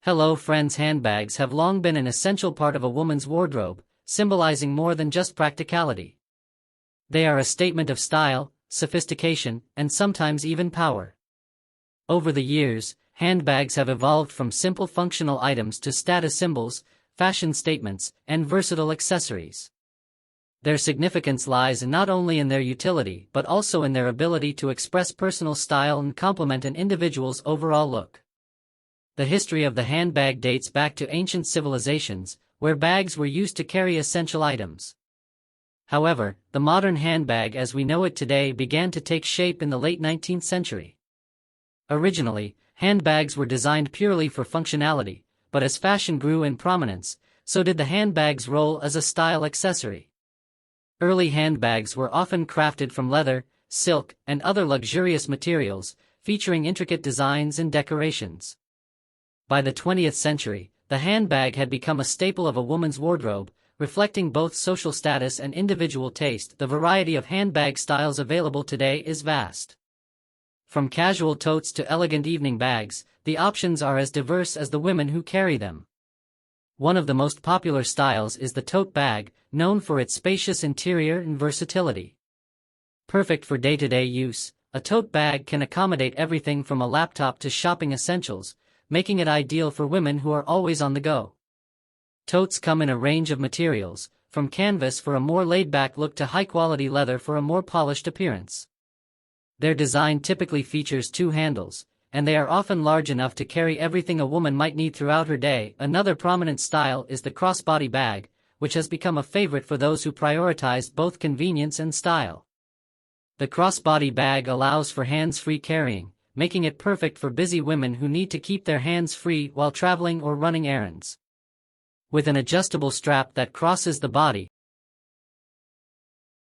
Hello friends, handbags have long been an essential part of a woman's wardrobe, symbolizing more than just practicality. They are a statement of style, sophistication, and sometimes even power. Over the years, handbags have evolved from simple functional items to status symbols, fashion statements, and versatile accessories. Their significance lies not only in their utility but also in their ability to express personal style and complement an individual's overall look. The history of the handbag dates back to ancient civilizations, where bags were used to carry essential items. However, the modern handbag as we know it today began to take shape in the late 19th century. Originally, handbags were designed purely for functionality, but as fashion grew in prominence, so did the handbag's role as a style accessory. Early handbags were often crafted from leather, silk, and other luxurious materials, featuring intricate designs and decorations. By the 20th century, the handbag had become a staple of a woman's wardrobe, reflecting both social status and individual taste. The variety of handbag styles available today is vast. From casual totes to elegant evening bags, the options are as diverse as the women who carry them. One of the most popular styles is the tote bag, known for its spacious interior and versatility. Perfect for day-to-day use, a tote bag can accommodate everything from a laptop to shopping essentials, making it ideal for women who are always on the go. Totes come in a range of materials, from canvas for a more laid-back look to high-quality leather for a more polished appearance. Their design typically features two handles, and they are often large enough to carry everything a woman might need throughout her day. Another prominent style is the crossbody bag, which has become a favorite for those who prioritize both convenience and style. The crossbody bag allows for hands-free carrying, making it perfect for busy women who need to keep their hands free while traveling or running errands. With an adjustable strap that crosses the body,